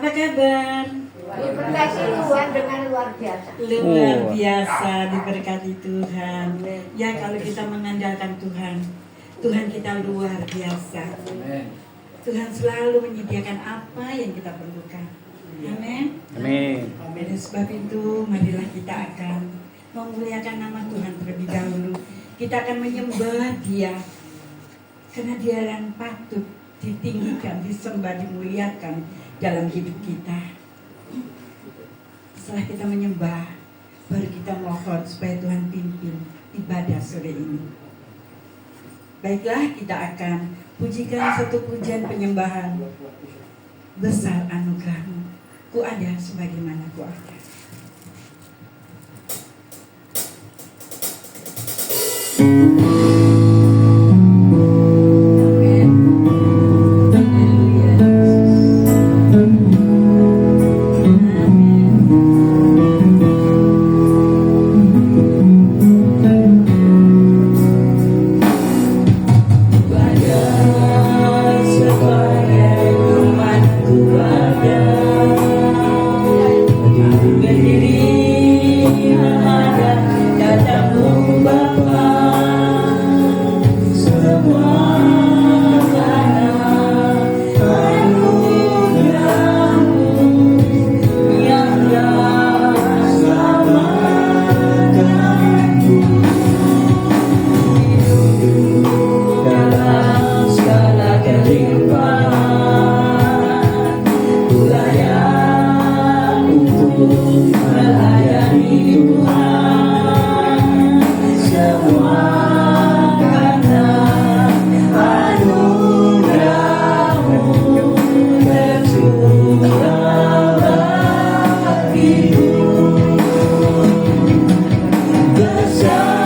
Apa kabar? Diberkati Tuhan dengan luar biasa. Luar biasa, diberkati Tuhan. Ya, kalau kita mengandalkan Tuhan, Tuhan kita luar biasa. Tuhan selalu menyediakan apa yang kita perlukan. Amin. Amin. Oleh sebab itu, marilah kita akan memuliakan nama Tuhan terlebih dahulu. Kita akan menyembah Dia, karena Dia yang patut ditinggikan, disembah, dimuliakan dalam hidup kita. Setelah kita menyembah, baru kita mohon supaya Tuhan pimpin ibadah sore ini. Baiklah, kita akan pujikan satu pujian penyembahan. Besar anugerah-Mu, ku ada sebagaimana ku ada. Besar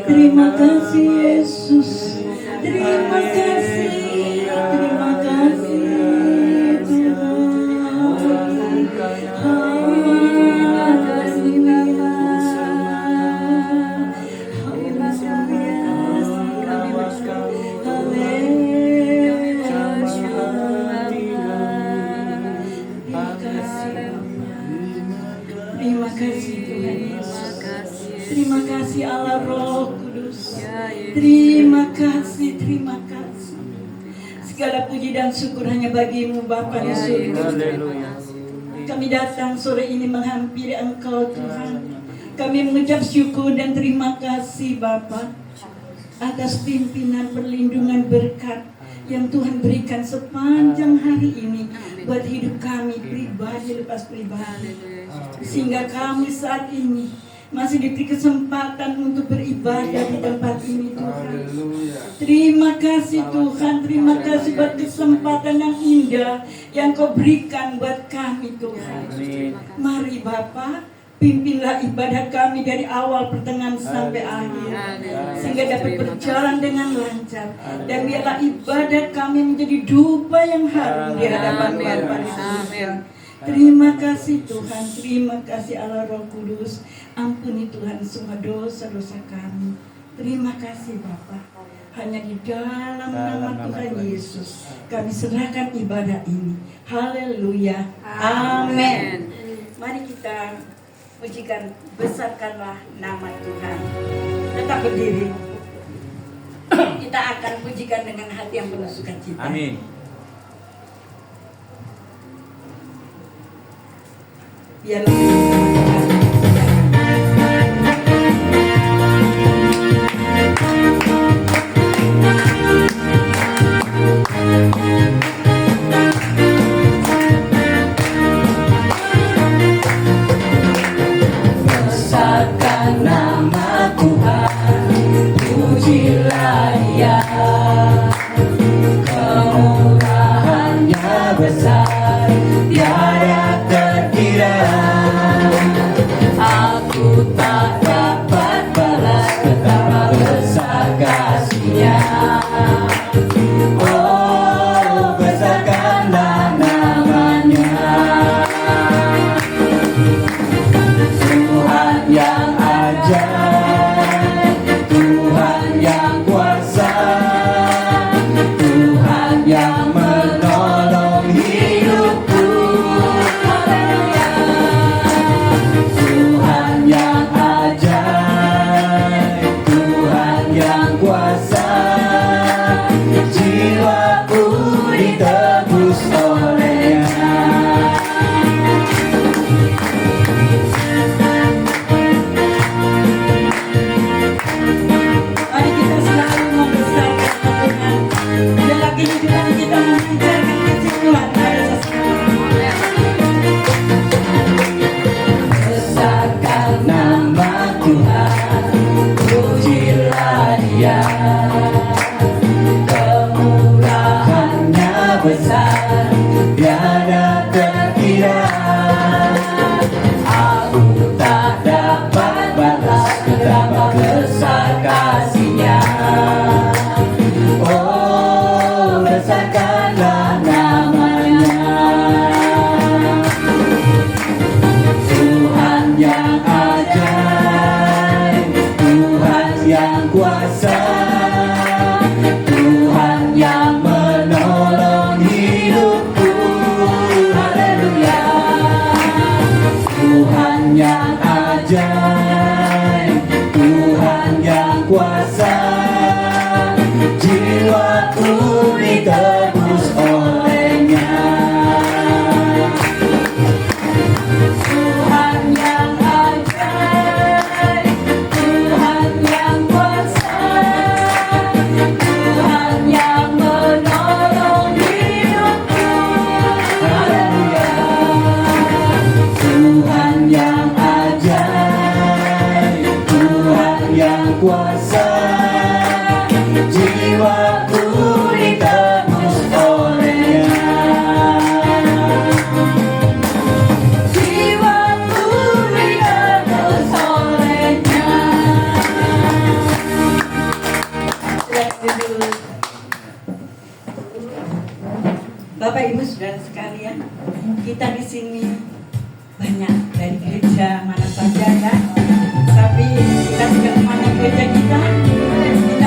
Terima kasih Yesus. Terima kasih. Terima kasih Tuhan. Terima kasih Tuhan Yesus. Terima kasih Allah Roh Kudus. Terima kasih, terima kasih. Segala puji dan syukur hanya bagimu Bapa di surga. Kami datang sore ini menghampiri Engkau Tuhan. Kami mengucap syukur dan terima kasih Bapa atas pimpinan, perlindungan, berkat yang Tuhan berikan sepanjang hari ini buat hidup kami pribadi lepas pribadi, sehingga kami saat ini masih diberi kesempatan untuk beribadah di tempat ini Tuhan. Terima kasih Tuhan, terima kasih buat kesempatan yang indah yang Kau berikan buat kami Tuhan. Mari Bapa, pimpinlah ibadah kami dari awal pertengahan sampai akhir, sehingga dapat berjalan dengan lancar, dan biarlah ibadah kami menjadi dupa yang harum di hadapan Bapa di surga. Terima kasih Tuhan, terima kasih Allah Roh Kudus. Ampuni Tuhan semua dosa-dosa kami. Terima kasih Bapa. Hanya di dalam nama Tuhan Yesus kami serahkan ibadah ini. Haleluya. Amin. Mari kita pujikan, besarkanlah nama Tuhan. Tetap berdiri. Kita akan pujikan dengan hati yang penuh sukacita. Amin. Biarlah Besarkan nama Tuhan, pujilah Dia, kemurahannya besar, tiada terkira. Aku tak dapat balas betapa besar kasih-Nya. Oh, besarkanlah namanya. Tuhan yang ajaib, Tuhan yang kuasa, Tuhan yang menolong hidupku. Haleluya. Tuhan yang ajaib, Tuhan yang kuasa, jiwaku ditebus oleh-Nya. mari kita selalu membesarkan Tuhan. Biarlah kehidupan kita memancarkan kasih Tuhan pada seseorang. Besarkan nama Tuhan, pujilah Dia, kemurahannya besar, tiada terkira. Aku tak dapat balas betapa besar kasih-Nya. Oh, besarkanlah namanya. Tuhan yang ajaib, Tuhan yang kuasa, Tuhan yang menolong hidupku. Haleluya. Tuhan yang ajaib, Tuhan yang kuasa, jiwaku ditebus oleh-Nya. Tuhan yang ajaib, Tuhan yang kuasa, Tuhan yang menolong hidupku. Haleluya. Tuhan yang ajaib, Tuhan yang kuasa, jiwaku ditebus oleh-Nya. Jiwaku ditebus oleh-Nya. Bapak Ibu Saudara sekalian, kita di sini banyak dari gereja mana saja ya. Tapi kita tidak memandang gereja kita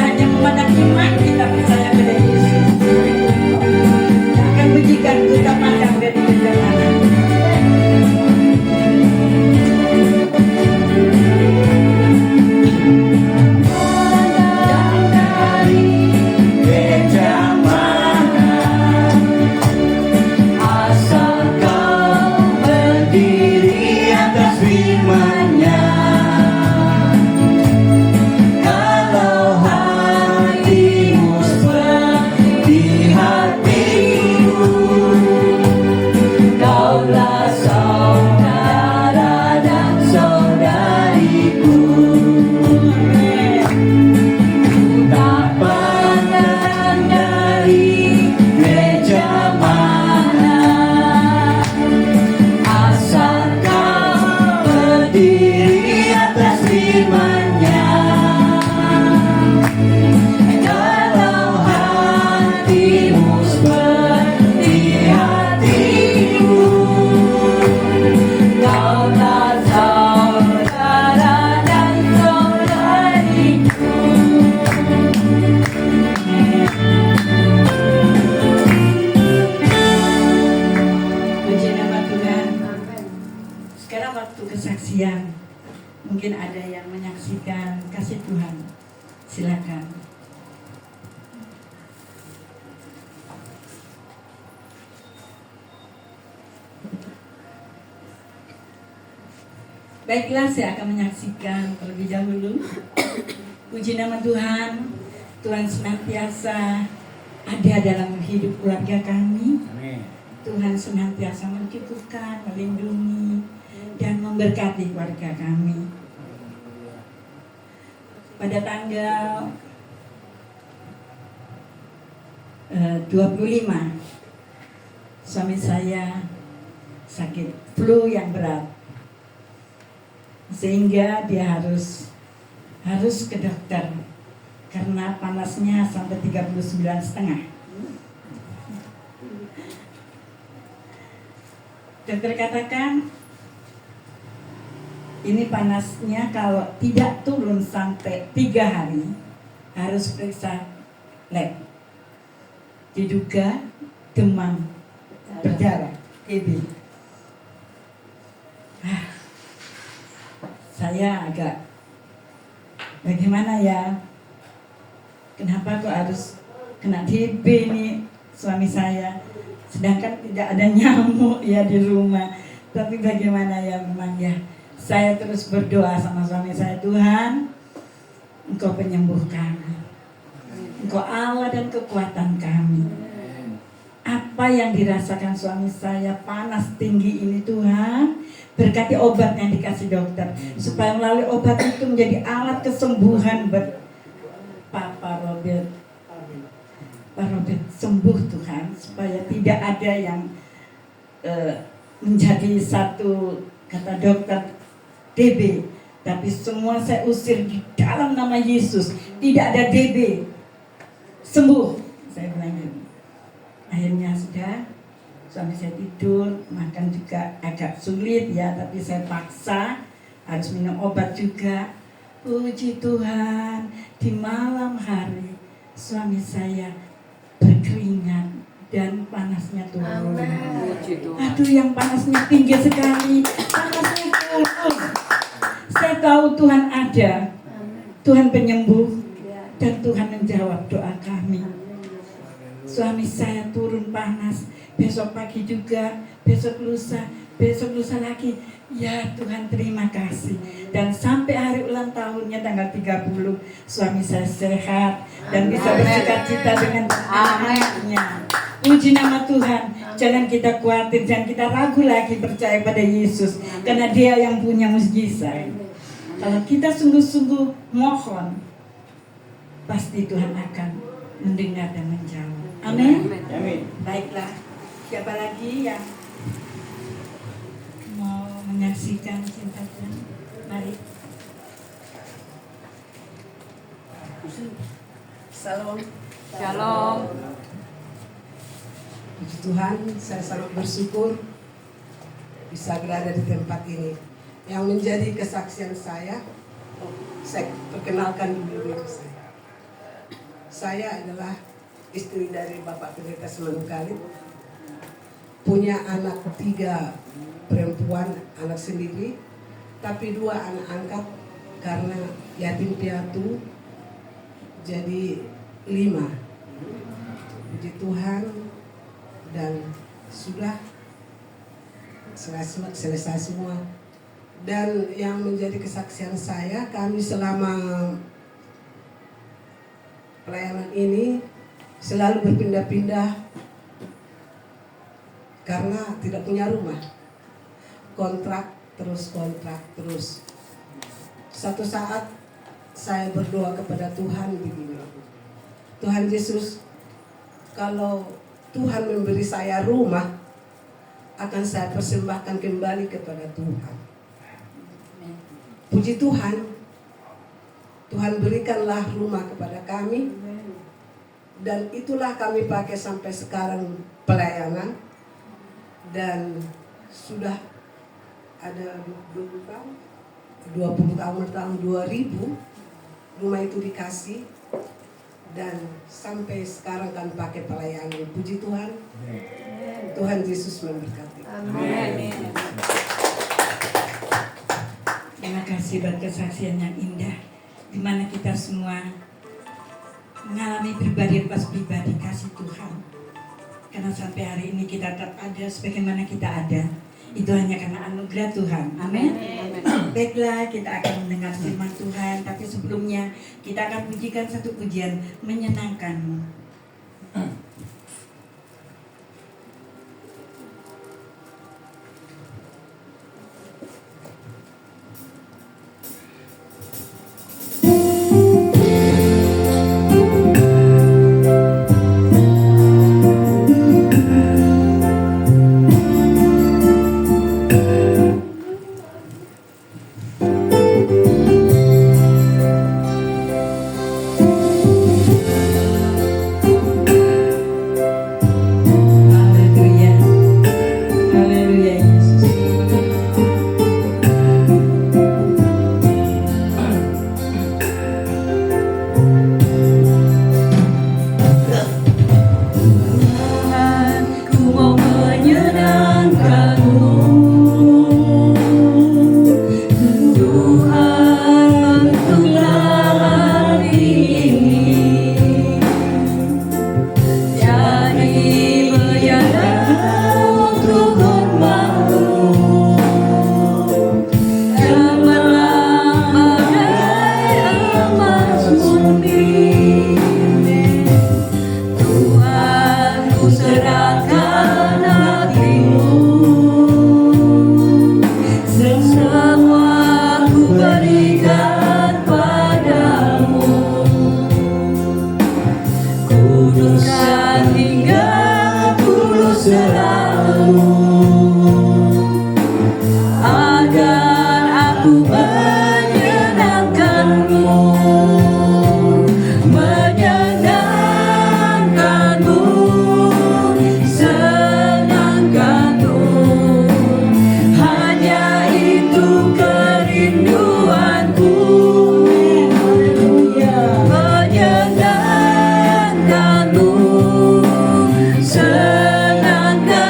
hanya memandang iman kita percaya pada Yesus. Akan pujikan kita pandang dari gereja mana. Kesaksian, mungkin ada yang menyaksikan kasih Tuhan, silakan. Baiklah, saya akan menyaksikan terlebih dahulu. Puji nama Tuhan, Tuhan senantiasa ada dalam hidup keluarga kami. Tuhan senantiasa mencukupkan, melindungi, dan memberkati keluarga kami. Pada tanggal 25, suami saya sakit flu yang berat, sehingga dia harus ke dokter karena panasnya sampai 39,5. Dokter katakan, ini panasnya kalau tidak turun sampai 3 hari harus periksa lab. Diduga demam berdarah, TB. Saya agak bagaimana ya? Kenapa kok harus kena TB nih suami saya? Sedangkan tidak ada nyamuk ya di rumah. Tapi bagaimana ya, memang ya. Saya terus berdoa sama suami saya, Tuhan, Engkau penyembuh kami. Engkau Allah dan kekuatan kami. Apa yang dirasakan suami saya, panas tinggi ini, Tuhan, berkati obat yang dikasih dokter, supaya melalui obat itu menjadi alat kesembuhan buat Pak Robert. Pak Robert sembuh, Tuhan, supaya tidak ada yang menjadi satu, kata dokter, DB, tapi semua saya usir di dalam nama Yesus. Tidak ada DB, sembuh. Saya bilang gitu. Akhirnya sudah, suami saya tidur, makan juga agak sulit ya, tapi saya paksa harus minum obat juga. Puji Tuhan, di malam hari suami saya berkeringat dan panasnya turun. Aduh, yang panasnya tinggi sekali, panasnya turun. Saya tahu Tuhan ada, Tuhan penyembuh, dan Tuhan menjawab doa kami. Suami saya turun panas, besok pagi juga, besok lusa lagi. Ya Tuhan, terima kasih. Dan sampai hari ulang tahunnya tanggal 30, suami saya sehat dan bisa bersukacita dengan anaknya. Puji nama Tuhan. Jangan kita khawatir, jangan kita ragu lagi percaya pada Yesus, karena Dia yang punya mukjizat. Kalau kita sungguh-sungguh mohon, pasti Tuhan akan mendengar dan menjawab. Amin. Baiklah, siapa lagi yang mau menyaksikan cinta Tuhan? Mari. Shalom. Shalom. Puji Tuhan, saya sangat bersyukur bisa berada di tempat ini. Yang menjadi kesaksian saya perkenalkan dulu diri saya. Saya adalah istri dari Bapak Pendeta Semanung Khalid. Punya anak 3 perempuan, anak sendiri, tapi 2 anak angkat karena yatim piatu jadi 5. Puji Tuhan, dan sudah selesai semua. Dan yang menjadi kesaksian saya, kami selama pelayanan ini selalu berpindah-pindah karena tidak punya rumah. Kontrak terus. Satu saat saya berdoa kepada Tuhan begini, Tuhan Yesus, kalau Tuhan memberi saya rumah, akan saya persembahkan kembali kepada Tuhan. Puji Tuhan, Tuhan berikanlah rumah kepada kami, dan itulah kami pakai sampai sekarang pelayanan. Dan sudah ada 20 tahun 2000 rumah itu dikasih, dan sampai sekarang kan pakai pelayanan. Puji Tuhan. Tuhan Yesus memberkati. Amin. Terima kasih buat kesaksian yang indah, di mana kita semua mengalami pribadi kasih Tuhan. Karena sampai hari ini kita tetap ada sebagaimana kita ada, itu hanya karena anugerah Tuhan. Amin. Baiklah, kita akan mendengar firman Tuhan, tapi sebelumnya kita akan pujikan satu pujian menyenangkanmu. Senangkan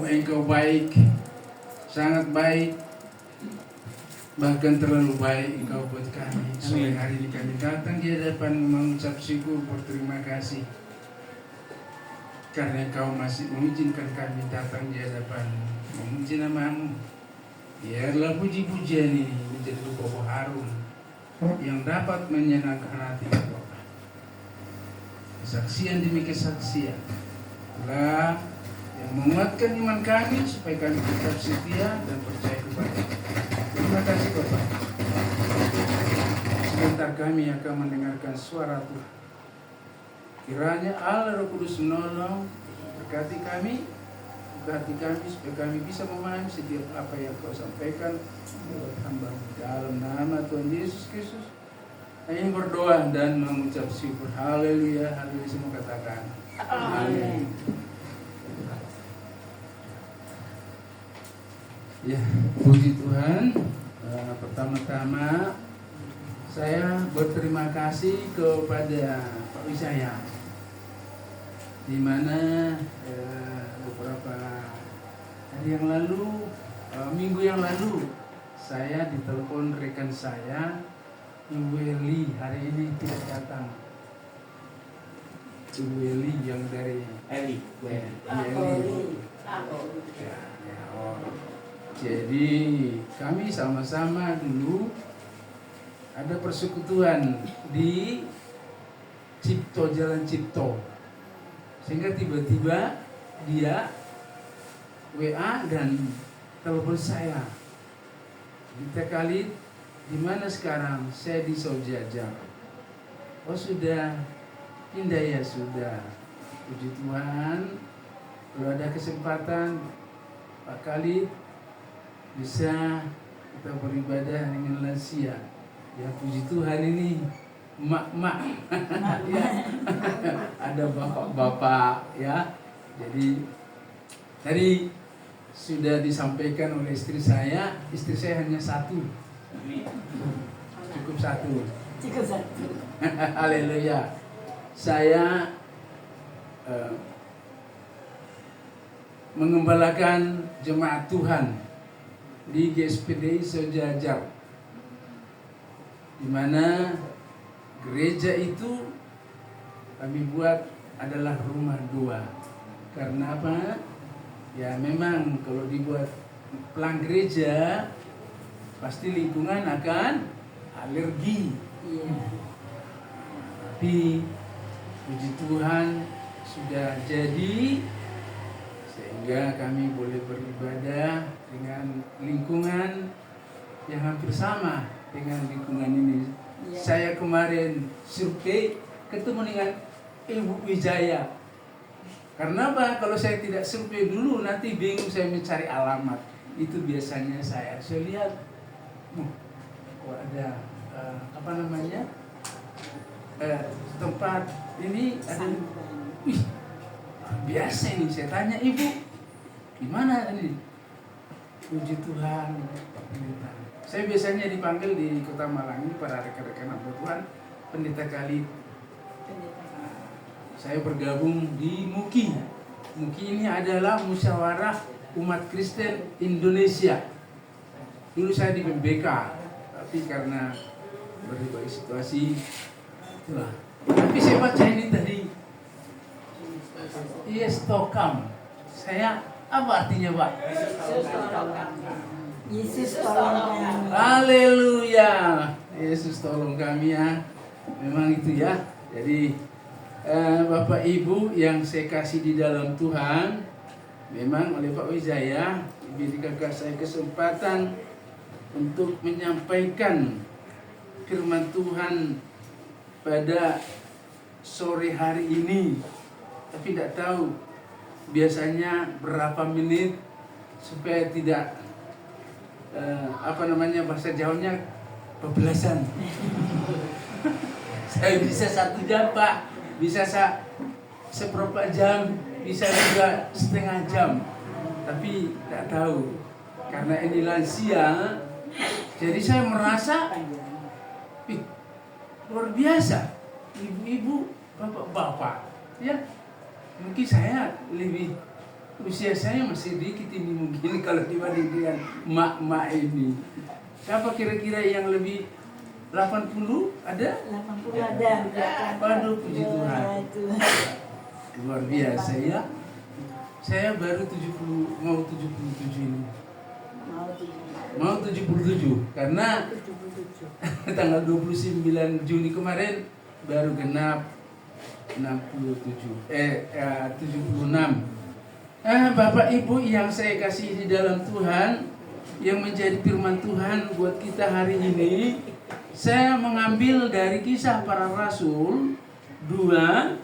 Engkau baik, sangat baik, bahkan terlalu baik Engkau buat kami. Sore hari ini kami datang di hadapan mengucap syukur, berterima kasih karena Engkau masih mengizinkan kami datang di hadapan memuji nama-Mu. Biarlah puji-pujian ini menjadi bau harum yang dapat menyenangkan hati Bapa. Kesaksian demi kesaksian telah yang menguatkan iman kami supaya kami tetap setia dan percaya kepada. Terima kasih Bapak. Sebentar kami akan mendengarkan suara Tuhan. Kiranya Allah Roh Kudus menolong, berkati kami, berkati kami supaya kami bisa memahami setiap apa yang Kau sampaikan buat hamba dalam nama Tuhan Yesus Kristus. Kami berdoa dan mengucap syukur. Haleluya, haleluya, semua katakan. Amin. Ya, puji Tuhan. Pertama-tama saya berterima kasih kepada Pak Wisaya, di mana beberapa hari yang lalu, minggu yang lalu, saya ditelepon rekan saya, Ibu Eli, hari ini tidak datang. Ibu Eli yang dari Eli. Jadi kami sama-sama dulu ada persekutuan di Cipto, Jalan Cipto. Sehingga tiba-tiba dia WA dan telepon saya. Kita kali di mana sekarang? Saya di Saujajar. Oh sudah pindah ya, sudah. Puji Tuhan. Kalau ada kesempatan Pak Khalid bisa kita beribadah dengan lansia. Ya puji Tuhan, ini emak-emak ya. Ada bapak-bapak ya. Jadi tadi sudah disampaikan oleh istri saya hanya satu. Cukup satu. Haleluya. Saya mengembalakan jemaat Tuhan di GSPD Saujajar, di mana gereja itu kami buat adalah rumah doa. Karena apa? Ya memang kalau dibuat pelang gereja pasti lingkungan akan alergi. Tapi puji Tuhan sudah jadi, sehingga kami boleh beribadah dengan lingkungan yang hampir sama dengan lingkungan ini. Saya kemarin survei ketemu dengan Ibu Wijaya. Karena apa? Kalau saya tidak survei dulu nanti bingung saya mencari alamat. Itu biasanya saya lihat, kok ada apa namanya tempat ini ada. Wih, biasa ini. Saya tanya Ibu, di mana ini? Puji Tuhan, Pak Pendeta. Saya biasanya dipanggil di Kota Malang ini para rekan-rekan hamba Tuhan, Pendeta Khalid. Saya bergabung di MUKI. MUKI ini adalah Musyawarah Umat Kristen Indonesia. Dulu saya di BMBK, tapi karena berbagai situasi itulah. Tapi saya baca ini tadi, Yes Tokam. Saya apa artinya Pak? Yesus tolong kami. Haleluya. Yesus tolong kami ya. Memang itu ya. Jadi Bapak Ibu yang saya kasih di dalam Tuhan, memang oleh Pak Wijaya diberikan saya kesempatan untuk menyampaikan firman Tuhan pada sore hari ini. Tapi tidak tahu biasanya berapa menit supaya tidak bahasa Jawanya kebablasan. Saya bisa 1 jam Pak, bisa seperempat jam, bisa juga setengah jam. Tapi tidak tahu karena ini lansia, jadi saya merasa luar biasa. Ibu-ibu, bapak-bapak, ya mungkin saya lebih usia saya masih dikit ini mungkin kalau dibanding dengan mak-mak ini. Siapa kira-kira yang lebih 80 ada? 80 ada. Waduh, puji Tuhan. Luar biasa ya. Saya baru 70, mau 77 ini. Mau 77 karena tanggal 29 Juni kemarin baru genap 76. Bapak Ibu yang saya kasih di dalam Tuhan, yang menjadi firman Tuhan buat kita hari ini, saya mengambil dari Kisah Para Rasul 2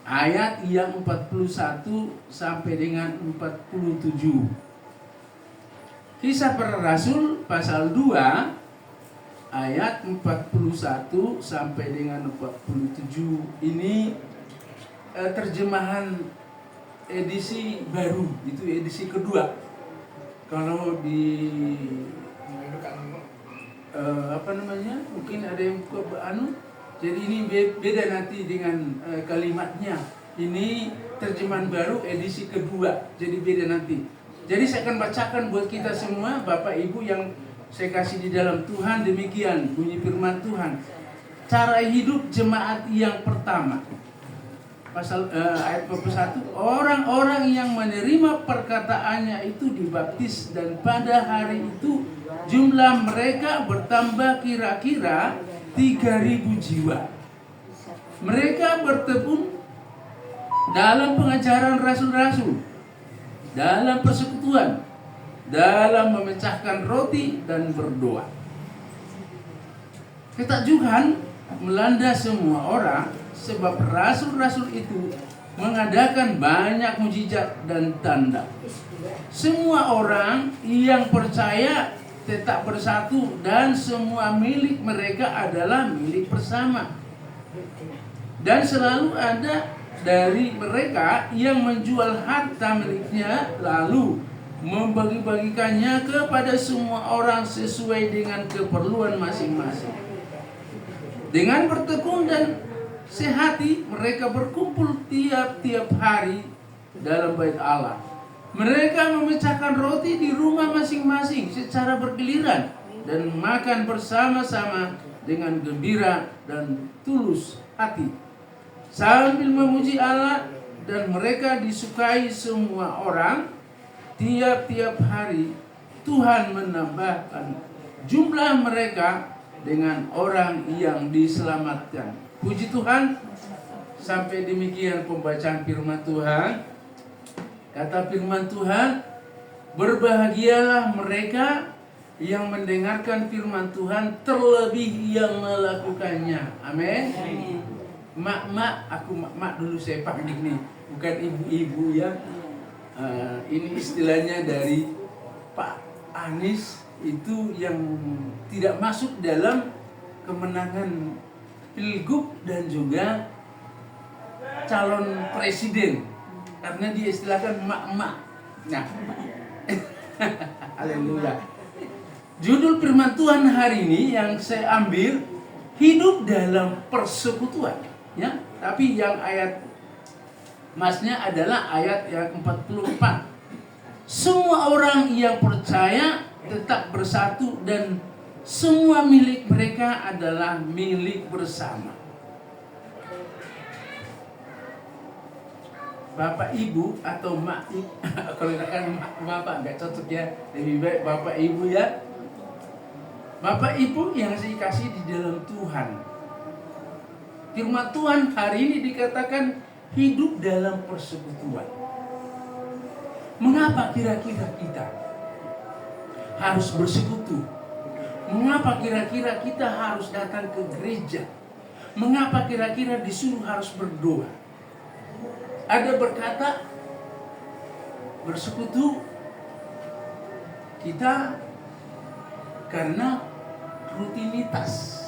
ayat yang 41 sampai dengan 47. Kisah Para Rasul pasal 2 ayat 41 sampai dengan 47 ini terjemahan edisi baru, itu edisi kedua. Kalau di mungkin ada yang jadi ini beda nanti dengan kalimatnya. Ini terjemahan baru edisi kedua, jadi beda nanti. Jadi saya akan bacakan buat kita semua, Bapak Ibu yang saya kasih di dalam Tuhan. Demikian bunyi firman Tuhan. Cara hidup jemaat yang pertama. Pasal ayat 41, orang-orang yang menerima perkataannya itu dibaptis, dan pada hari itu jumlah mereka bertambah kira-kira 3.000 jiwa. Mereka bertepun dalam pengajaran rasul-rasul, dalam persekutuan, dalam memecahkan roti dan berdoa. Ketakjuban melanda semua orang, sebab rasul-rasul itu mengadakan banyak mujizat dan tanda. Semua orang yang percaya tetap bersatu, dan semua milik mereka adalah milik bersama. Dan selalu ada dari mereka yang menjual harta miliknya lalu membagi-bagikannya kepada semua orang sesuai dengan keperluan masing-masing. Dengan bertekun dan sehati mereka berkumpul tiap-tiap hari dalam bait Allah. Mereka memecahkan roti di rumah masing-masing secara bergiliran dan makan bersama-sama dengan gembira dan tulus hati, sambil memuji Allah, dan mereka disukai semua orang. Tiap-tiap hari Tuhan menambahkan jumlah mereka dengan orang yang diselamatkan. Puji Tuhan. Sampai demikian pembacaan firman Tuhan. Kata firman Tuhan, berbahagialah mereka yang mendengarkan firman Tuhan, terlebih yang melakukannya. Amin. Mak, aku mak dulu saya panggil nih, bukan ibu-ibu ya. Ini istilahnya dari Pak Anies, itu yang tidak masuk dalam kemenangan Pilgub dan juga calon presiden, karena dia istilahkan mak-mak. Nah, haleluya. Judul firman Tuhan hari ini yang saya ambil, hidup dalam persekutuan, ya. Tapi yang ayat masnya adalah ayat yang 44. Semua orang yang percaya tetap bersatu, dan semua milik mereka adalah milik bersama. Bapak Ibu atau mak, kalau kan bapak nggak cocok ya, lebih baik Bapak Ibu ya. Bapak Ibu yang saya kasih di dalam Tuhan. Firman Tuhan hari ini dikatakan hidup dalam persekutuan. Mengapa kira-kira kita harus bersekutu? Mengapa kira-kira kita harus datang ke gereja? Mengapa kira-kira disuruh harus berdoa? Ada berkata bersekutu kita karena rutinitas.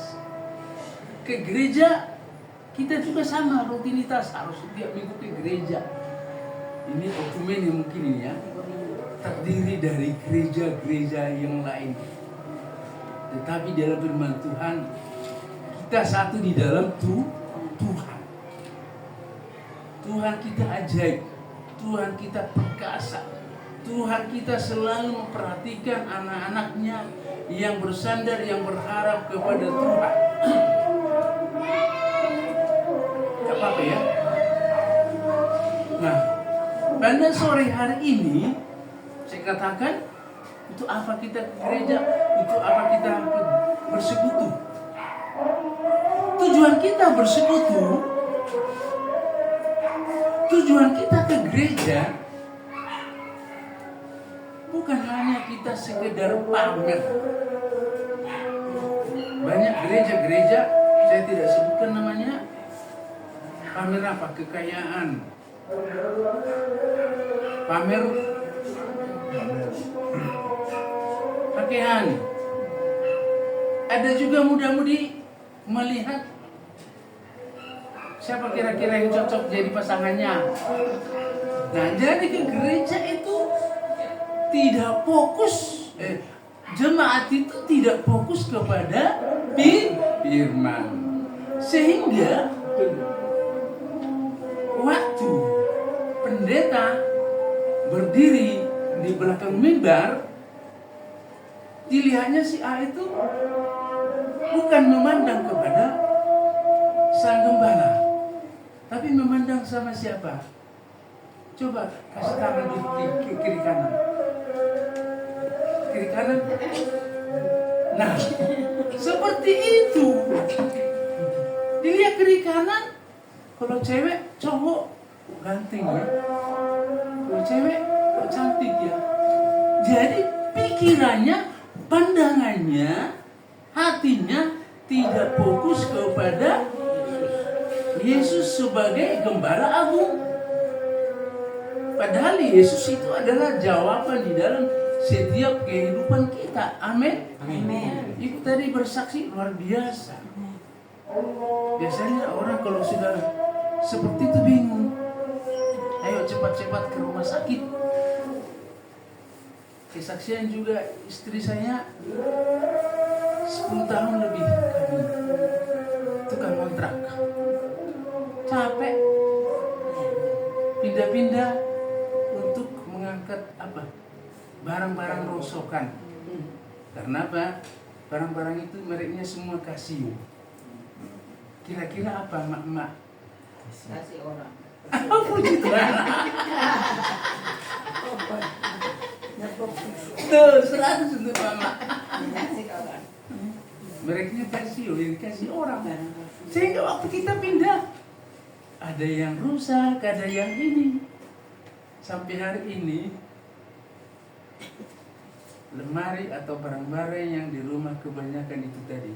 Ke gereja kita juga sama rutinitas, harus setiap minggu ke gereja. Ini dokumen yang mungkin ini ya, terdiri dari gereja-gereja yang lain. Tetapi dalam firman Tuhan, kita satu di dalam Tuhan. Tuhan kita ajaib. Tuhan kita perkasa. Tuhan kita selalu memperhatikan anak-anaknya yang bersandar, yang berharap kepada Tuhan. Gak apa-apa ya. Nah, pada sore hari ini saya katakan, untuk apa kita ke gereja? Untuk apa kita bersekutu? Tujuan kita bersekutu, tujuan kita ke gereja bukan hanya kita sekedar pamer. Banyak gereja-gereja, saya tidak sebutkan namanya, pamer apa? Kekayaan, pamer pakaian. Ada juga muda-mudi melihat siapa kira-kira yang cocok jadi pasangannya. Nah, jadi ke gereja itu tidak fokus, jemaat itu tidak fokus kepada firman. Sehingga waktu pendeta berdiri di belakang mimbar, dilihatnya si A itu bukan memandang kepada sang gembala, tapi memandang sama siapa? Coba kasih tangan di kiri kanan. Kiri kanan. Nah, seperti itu. Dilihat kiri kanan, kalau cewek, cowok ganteng ya. Kalau cewek, kok cantik ya. Jadi pikirannya, pandangannya, hatinya tidak fokus kepada Yesus sebagai gembala agung. Padahal Yesus itu adalah jawaban di dalam setiap kehidupan kita. Amin. Amin. Itu tadi bersaksi luar biasa. Biasanya orang kalau sudah seperti itu bingung. Ayo cepat-cepat ke rumah sakit. Kesaksian juga istri saya 10 tahun lebih kami tukang kontrak. Capek. Pindah-pindah untuk mengangkat apa? Barang-barang rongsokan. Karena apa? Barang-barang itu mereknya semua Casio. Kira-kira apa mak-mak? Kasih orang. Puji Tuhan. Tuh, 100 untuk mama. Kasih orang. Mereknya Casio, yang dikasih orang. Sehingga waktu kita pindah, ada yang rusak, ada yang ini. Sampai hari ini, lemari atau barang-barang yang di rumah kebanyakan itu tadi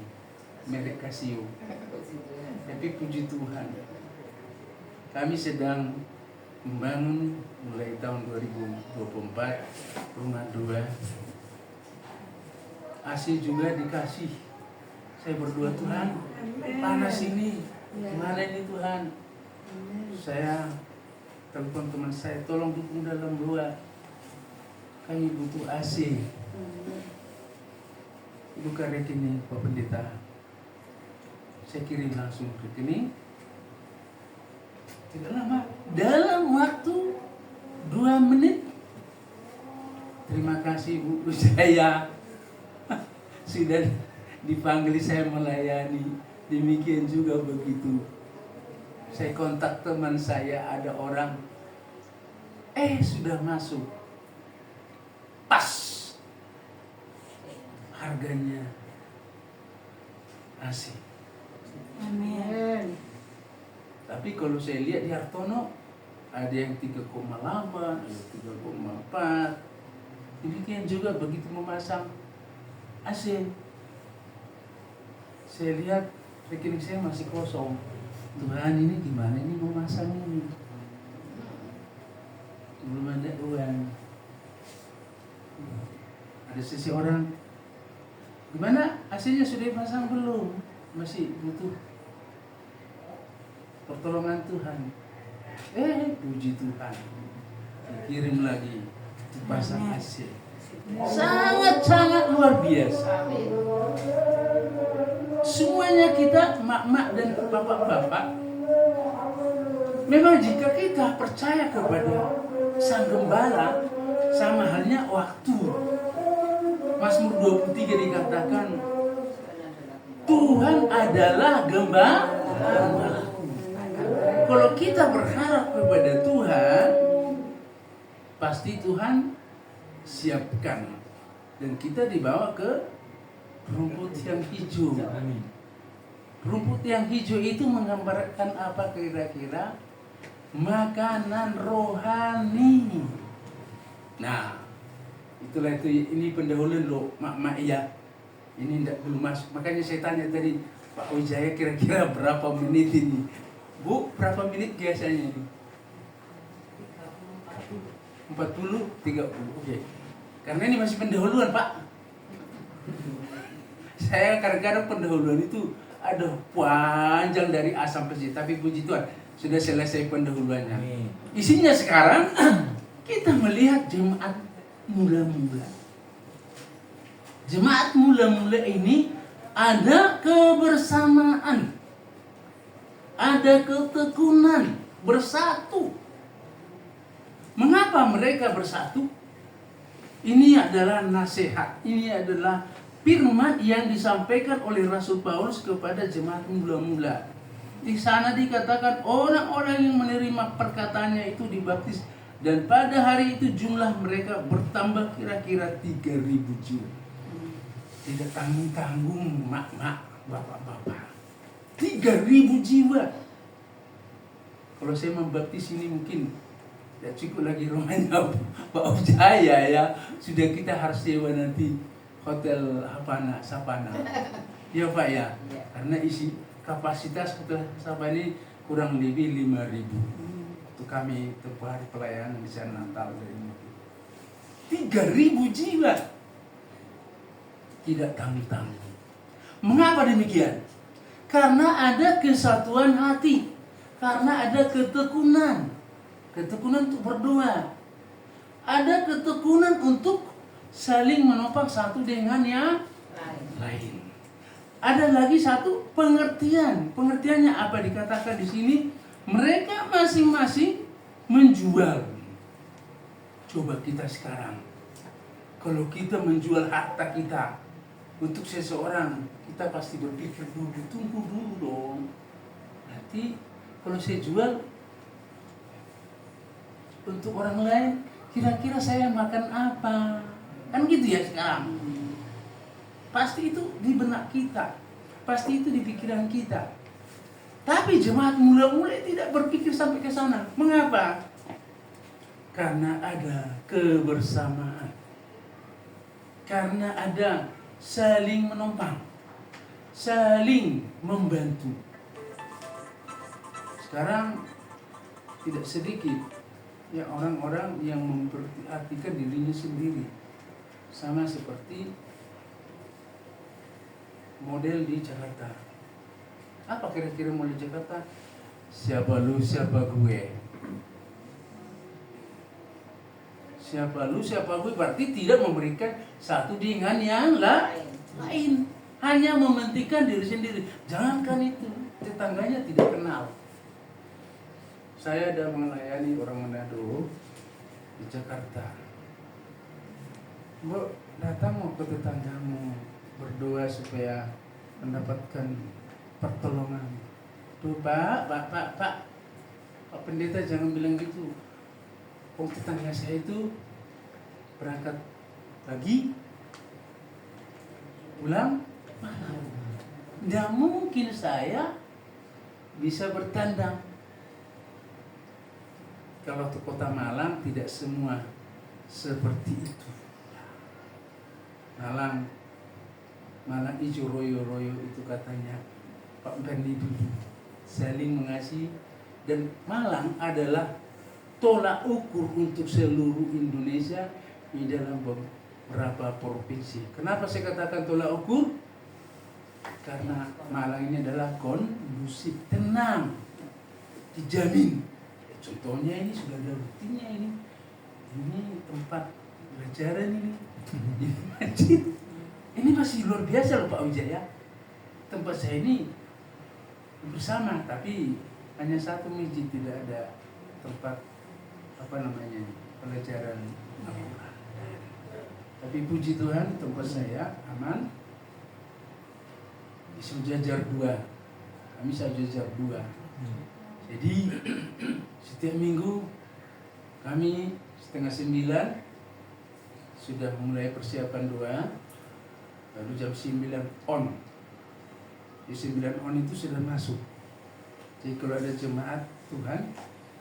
merek Casio. Tapi puji Tuhan, kami sedang membangun mulai tahun 2024 rumah 2. AC juga dikasih. Saya berdoa, Tuhan, panas ini, gimana ini Tuhan? Saya telepon teman saya, tolong dukung dalam doa. Kami butuh AC. Buka rekening Pak Pendeta. Saya kirim langsung rekening. Tidak lama, dalam waktu 2 menit. Terima kasih Bu, saya sudah dipanggil saya melayani. Demikian juga begitu. Saya kontak teman saya, ada orang sudah masuk. Pas harganya asik. Amin. Tapi kalau saya lihat di Hartono ada yang 3,8, ada 3,4. Demikian juga begitu memasang AC. Saya lihat rekening saya masih kosong. Tuhan, ini gimana ini memasang ini? Belum ada uang. Ada seseorang, gimana AC-nya sudah dipasang belum? Masih butuh pertolongan Tuhan. Puji Tuhan, dikirim lagi, dipasang AC. Sangat-sangat luar biasa. Semuanya kita, mak-mak dan bapak-bapak, memang jika kita percaya kepada sang gembala sama halnya waktu. Mazmur 23 dikatakan Tuhan adalah gembalaku. Kalau kita berharap kepada Tuhan, pasti Tuhan siapkan dan kita dibawa ke rumput yang hijau. Rumput yang hijau itu menggambarkan apa kira-kira? Makanan rohani. Nah, itulah itu, ini pendahuluan loh, mak ya. Ini belum masuk. Makanya saya tanya tadi, Pak Wijaya kira-kira berapa menit ini? Bu, berapa menit biasanya ini? 40, 30. Oke. Karena ini masih pendahuluan, Pak. Saya kadang-kadang pendahuluan itu aduh panjang dari A sampai Z, tapi puji Tuhan sudah selesai pendahuluannya. Isinya sekarang kita melihat jemaat mula-mula. Jemaat mula-mula ini ada kebersamaan, ada ketekunan, bersatu. Mengapa mereka bersatu? Ini adalah nasihat, ini adalah firman yang disampaikan oleh Rasul Paulus kepada jemaat mula-mula. Di sana dikatakan orang-orang yang menerima perkataannya itu dibaptis, dan pada hari itu jumlah mereka bertambah kira-kira 3.000 jiwa. Tidak tanggung-tanggung mak-mak, bapak-bapak. 3.000 jiwa. Kalau saya membaptis ini mungkin tidak cukup lagi rumahnya Pak Wijaya ya. Sudah kita harus sewa nanti hotel Sapana. Ya Pak ya. Karena isi kapasitas hotel Sapana ini kurang lebih 5.000. Untuk kami tempuh hari pelayanan di sana Natal dari 3.000 jiwa. Tidak tanggung-tanggung. Mengapa demikian? Karena ada kesatuan hati. Karena ada ketekunan. Ketekunan untuk berdoa. Ada ketekunan untuk saling menopang satu dengan yang lain. Ada lagi satu pengertian. Pengertiannya apa dikatakan di sini? Mereka masing-masing menjual. Coba kita sekarang, kalau kita menjual harta kita untuk seseorang, kita pasti berpikir dulu, tunggu dulu dong. Nanti kalau saya jual untuk orang lain, kira-kira saya makan apa? Kan gitu ya sekarang. Pasti itu di benak kita, pasti itu di pikiran kita. Tapi jemaat mula-mula tidak berpikir sampai ke sana. Mengapa? Karena ada kebersamaan. Karena ada saling menopang, saling membantu. Sekarang tidak sedikit ya orang-orang yang memperhatikan dirinya sendiri, sama seperti model di Jakarta. Apa kira-kira model Jakarta? Siapa lu, siapa gue. Siapa lu, siapa gue berarti tidak memberikan satu dengan yang lain. Hanya mementingkan diri sendiri. Jangankan itu, tetangganya tidak kenal. Saya ada melayani orang Manado di Jakarta. Bu, datang mau ke tetanggamu berdoa supaya mendapatkan pertolongan. Tuh Pak pendeta jangan bilang gitu. Oh, tetangga saya itu berangkat pagi, pulang malam. Tidak mungkin saya bisa bertandang. Kalau ke kota Malang tidak semua seperti itu. Malang hijau royo-royo itu katanya Pak Bani dulu. Saling mengasihi, dan Malang adalah tolak ukur untuk seluruh Indonesia di dalam beberapa provinsi. Kenapa saya katakan tolak ukur? Karena Malang ini adalah kondusif, tenang, dijamin. Contohnya ini sudah ada buktinya ini. Ini tempat pelajaran ini. Ini masjid. Ini masih luar biasa loh Pak Wijaya. Tempat saya ini bersama, tapi hanya satu masjid, tidak ada tempat pelajaran Al-Quran. Tapi puji Tuhan tempat saya aman. Di Sejajar 2. Kami Sejajar 2. Jadi setiap minggu kami 8:30 sudah mulai persiapan doa. Lalu jam 9 on. Di 9 on itu sudah masuk. Jadi kalau ada jemaat Tuhan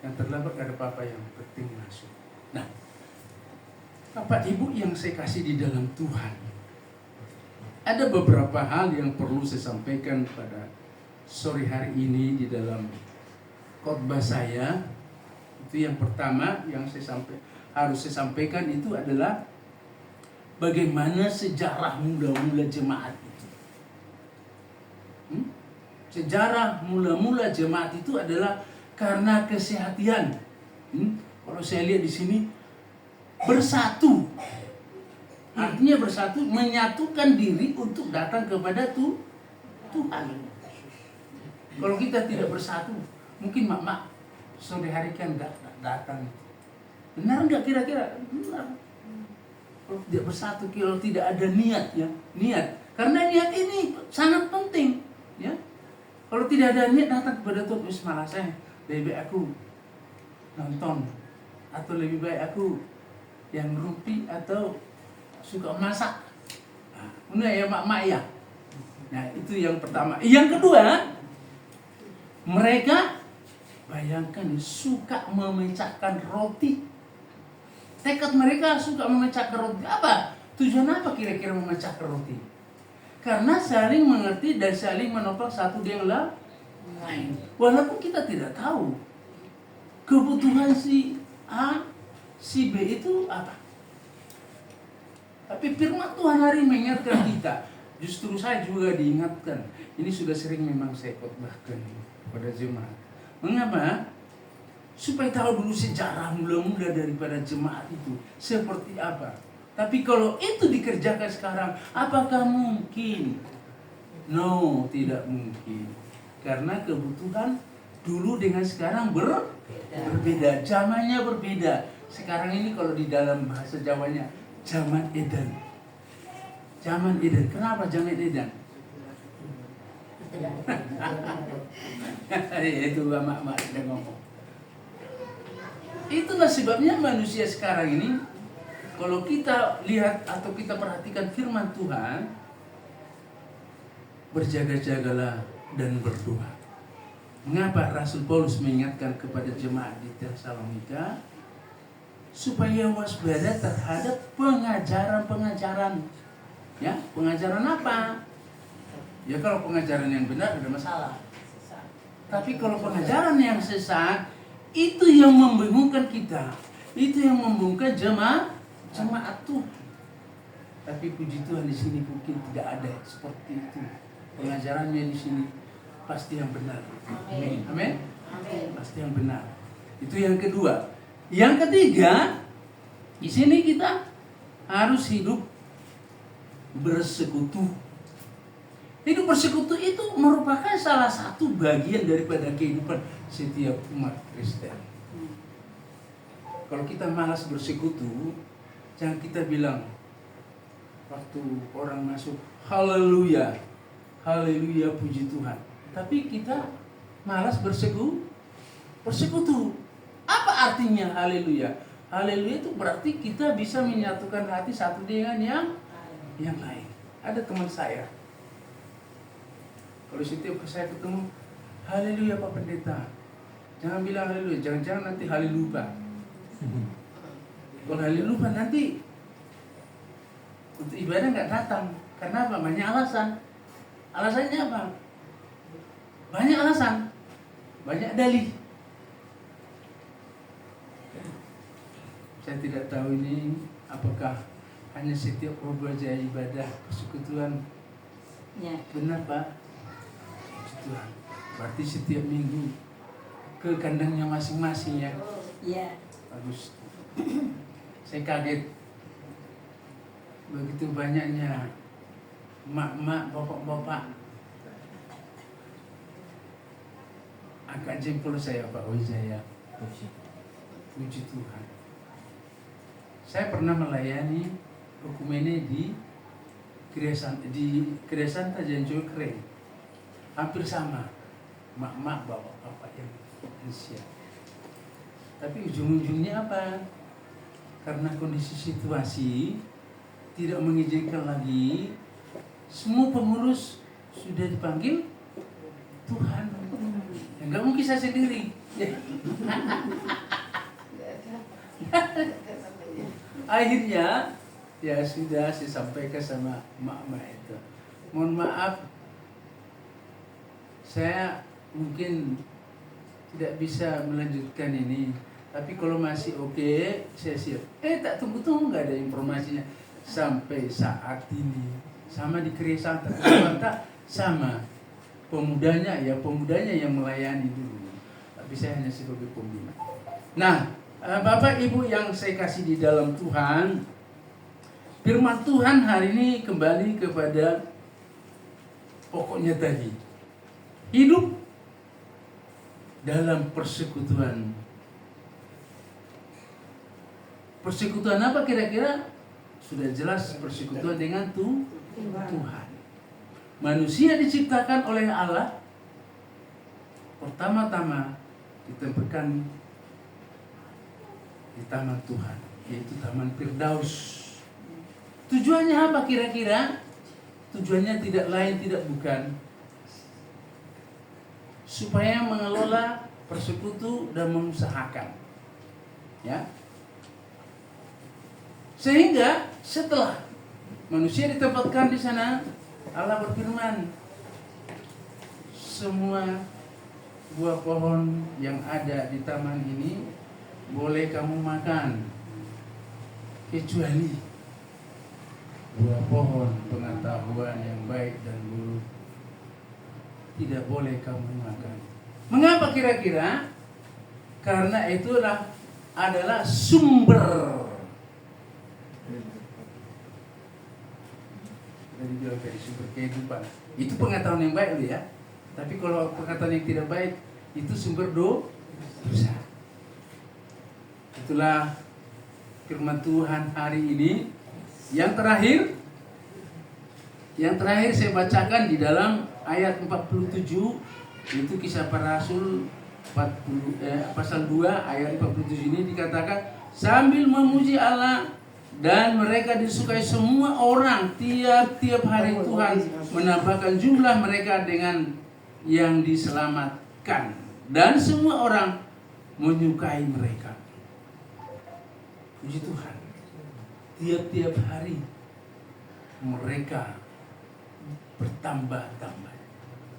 yang terlambat, ada apa-apa, yang penting masuk. Nah, Bapak Ibu yang saya kasih di dalam Tuhan, ada beberapa hal yang perlu saya sampaikan pada sore hari ini di dalam khotbah saya. Itu yang pertama yang harus saya sampaikan itu adalah bagaimana sejarah mula-mula jemaat itu. Sejarah mula-mula jemaat itu adalah karena kesehatian. Kalau saya lihat di sini, bersatu. Artinya bersatu, menyatukan diri untuk datang kepada Tuhan. Kalau kita tidak bersatu, mungkin mak sore hari kan nggak datang. Benar nggak kira-kira? Benar. Kalau tidak bersatu, kalau tidak ada niat, ya niat. Karena niat ini sangat penting, ya. Kalau tidak ada niat datang kepada Tuhan, malah saya lebih baik aku nonton, atau lebih baik aku yang rumpi atau suka masak. Nah, ya mak ya. Nah, itu yang pertama. Yang kedua, mereka bayangkan suka memecahkan roti. Tekad mereka suka memecahkan roti. Apa? Tujuan apa kira-kira memecahkan roti? Karena saling mengerti dan saling menopang satu dengan lain. Walaupun kita tidak tahu kebutuhan si A, si B itu apa. Tapi firman Tuhan hari mengingatkan kita. Justru saya juga diingatkan. Ini sudah sering memang saya khotbahkan kepada jemaat. Mengapa? Supaya tahu dulu sejarah mula-mula daripada jemaat itu seperti apa. Tapi kalau itu dikerjakan sekarang, apakah mungkin? No, tidak mungkin. Karena kebutuhan dulu dengan sekarang berbeda. Zamannya berbeda. Sekarang ini kalau di dalam bahasa Jawanya, zaman Eden. Zaman Eden. Kenapa zaman Eden? Itu mak sudah ngomong. Itulah sebabnya manusia sekarang ini, kalau kita lihat atau kita perhatikan firman Tuhan, berjaga-jagalah dan berdoa. Mengapa Rasul Paulus mengingatkan kepada jemaat di Tesalonika supaya waspada terhadap pengajaran-pengajaran, ya, pengajaran apa? Ya kalau pengajaran yang benar ada masalah. Tapi kalau pengajaran yang sesat, itu yang membingungkan kita. Itu yang membingungkan jemaat Tuhan. Tapi puji Tuhan di sini mungkin tidak ada seperti itu. Pengajarannya di sini pasti yang benar. Amin. Amin. Pasti yang benar. Itu yang kedua. Yang ketiga, di sini kita harus hidup bersekutu. Hidup bersekutu itu merupakan salah satu bagian daripada kehidupan setiap umat Kristen. Kalau kita malas bersekutu, jangan kita bilang waktu orang masuk, haleluya, haleluya, puji Tuhan. Tapi kita malas bersekutu. Apa artinya haleluya? Haleluya itu berarti kita bisa menyatukan hati satu dengan yang lain. Ada teman saya, kalau setiap saya ketemu, haleluya Pak Pendeta, jangan bilang haleluya, jangan-jangan nanti haleluya. Kalau haleluya nanti untuk ibadah nggak datang. Karena apa? Banyak alasan. Alasannya apa? Banyak alasan, banyak dalih. Saya tidak tahu ini apakah hanya setiap wajah ibadah persekutuan. Ya. Benar Pak? Tuhan. Berarti setiap minggu ke kandangnya masing-masing ya. Ya. Bagus. Saya kaget. Begitu banyaknya mak-mak, bapak-bapak. Angkat jempol saya Pak Wijaya. Puji Tuhan. Saya pernah melayani Okumene di Kresanta Janjo Keren. Hampir sama, mak-mak bapak-bapak yang usia. Tapi ujung-ujungnya apa? Karena kondisi situasi tidak mengizinkan lagi, semua pengurus sudah dipanggil Tuhan. Enggak mungkin saya sendiri. Akhirnya ya sudah saya sampaikan sama mak-mak itu. Mohon maaf, saya mungkin tidak bisa melanjutkan ini. Tapi kalau masih oke, saya siap. Tak tunggu-tunggu, nggak ada informasinya. Sampai saat ini sama di Kresanta, sama pemudanya yang melayani dulu. Tapi saya hanya sebagai pembina. Nah, Bapak Ibu yang saya kasih di dalam Tuhan, firman Tuhan hari ini kembali kepada pokoknya tadi. Hidup dalam persekutuan. Persekutuan apa kira-kira? Sudah jelas persekutuan dengan Tuhan. Manusia diciptakan oleh Allah pertama-tama ditempatkan di taman Tuhan, yaitu Taman Firdaus. Tujuannya apa kira-kira? Tujuannya tidak lain tidak bukan supaya mengelola, persekutu dan mengusahakan. Ya. Sehingga setelah manusia ditempatkan di sana, Allah berfirman, semua buah pohon yang ada di taman ini boleh kamu makan, kecuali buah pohon pengetahuan yang baik dan buruk tidak boleh kamu makan. Mengapa kira-kira? Karena itulah adalah sumber. Tadi bilang dari sumber kehidupan. Itu pengetahuan yang baik loh ya. Tapi kalau pengetahuan yang tidak baik, itu sumber dosa. Itulah firman Tuhan hari ini. Yang terakhir saya bacakan di dalam ayat 47, itu Kisah Para Rasul pasal 2 ayat 47 ini dikatakan, sambil memuji Allah dan mereka disukai semua orang, tiap-tiap hari Tuhan menambahkan jumlah mereka dengan yang diselamatkan, dan semua orang menyukai mereka. Puji Tuhan, tiap-tiap hari mereka bertambah-tambah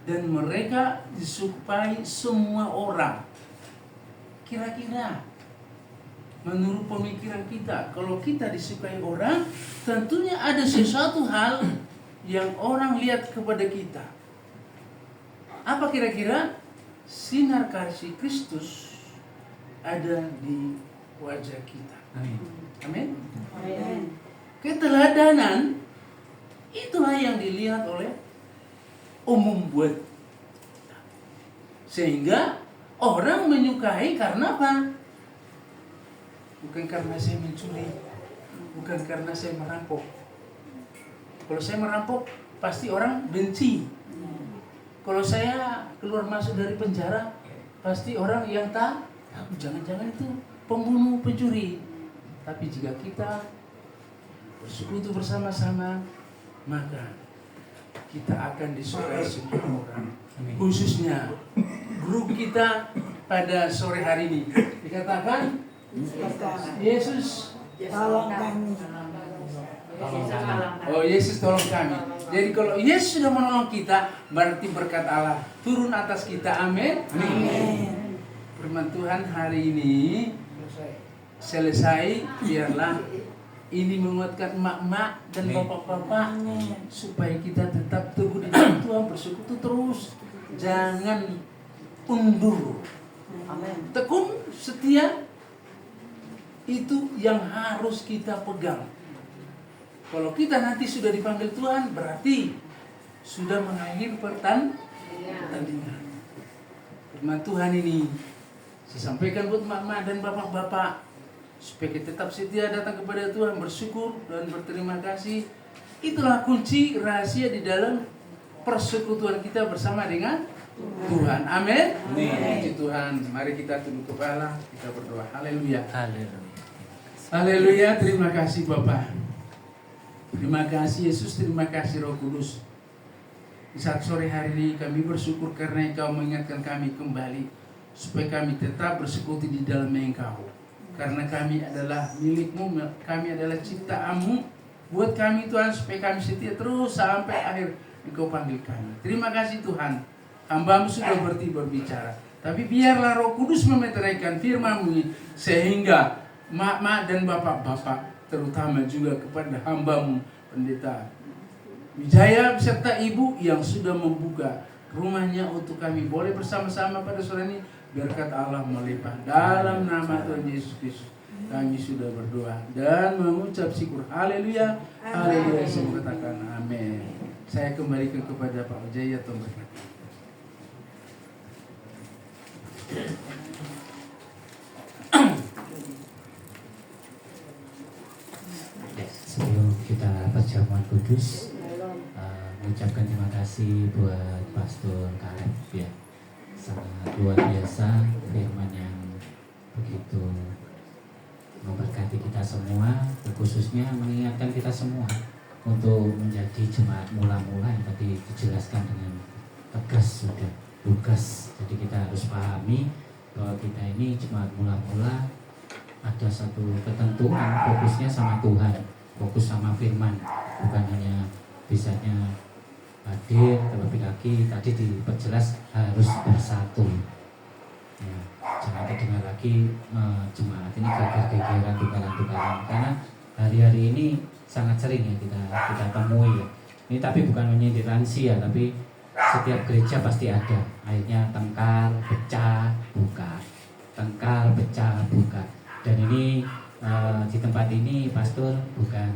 dan mereka disukai semua orang. Kira-kira menurut pemikiran kita, kalau kita disukai orang, tentunya ada sesuatu hal yang orang lihat kepada kita. Apa kira-kira? Sinar kasih Kristus ada di wajah kita. Amin. Keteladanan itulah yang dilihat oleh umum buat kita. Sehingga orang menyukai karena apa? Bukan karena saya mencuri, bukan karena saya merampok. Kalau saya merampok, pasti orang benci. Kalau saya keluar masuk dari penjara, pasti orang yang jangan-jangan itu pembunuh, pencuri. Tapi jika kita bersekutu bersama-sama, maka kita akan disukai semua orang. Khususnya guru kita pada sore hari ini dikatakan, Yesus Tolong kami. Oh, Yesus tolong kami. Jadi kalau Yesus sudah menolong kita, berarti berkat Allah turun atas kita. Amin. Amin. Firman Tuhan hari ini selesai. Biarlah ini menguatkan emak-emak dan bapak-bapak supaya kita tetap teguh di dalam Tuhan, bersekutu terus, jangan undur. Tekun, setia, itu yang harus kita pegang. Kalau kita nanti sudah dipanggil Tuhan, berarti sudah mengakhiri pertandingan. Firman Tuhan ini Saya sampaikan buat mak-mak dan bapak-bapak supaya kita tetap setia datang kepada Tuhan, bersyukur dan berterima kasih. Itulah kunci rahasia di dalam persekutuan kita bersama dengan Tuhan. Amin. Puji Tuhan. Mari kita tunduk kepala, kita berdoa. Haleluya. Haleluya. Terima kasih Bapak. Terima kasih Yesus, terima kasih Roh Kudus. Di saat sore hari ini kami bersyukur karena Engkau mengingatkan kami kembali supaya kami tetap bersekutu di dalam Engkau. Karena kami adalah milik-Mu, kami adalah ciptaan-Mu. Buat kami Tuhan supaya kami setia terus sampai akhir Engkau panggil kami. Terima kasih Tuhan. Hamba-Mu sudah berbicara. Tapi biarlah Roh Kudus memeteraikan firman-Mu sehingga mak-mak dan bapak-bapak, terutama juga kepada hamba-Mu Pendeta Wijaya beserta ibu yang sudah membuka rumahnya untuk kami boleh bersama-sama pada sore ini. Berkat Allah melimpah dalam nama Tuhan Yesus Kristus. Kami sudah berdoa dan mengucap syukur. Haleluya. Haleluya. Semua katakan amin. Saya kembalikan kepada Pak Wijaya, Tuhan berkati. Sebelum kita perjamuan kudus, mengucapkan terima kasih buat Pastor Kaleb ya, sangat luar biasa firman yang begitu memberkati kita semua, khususnya mengingatkan kita semua untuk menjadi jemaat mula-mula yang tadi dijelaskan dengan tegas sudah lugas. Jadi kita harus pahami bahwa kita ini jemaat mula-mula ada satu ketentuan, fokusnya sama Tuhan, fokus sama firman, bukan hanya bisanya hadir, terlebih lagi tadi diperjelas harus bersatu ya, jangan terdengar lagi jemaat ini geger-gegeran, tukaran-tukaran, karena hari-hari ini sangat sering ya kita temui ya. Ini tapi bukan menyindir lansia, tapi setiap gereja pasti ada akhirnya tengkar, pecah, buka, tengkar, pecah, buka. Dan ini di tempat ini Pastor bukan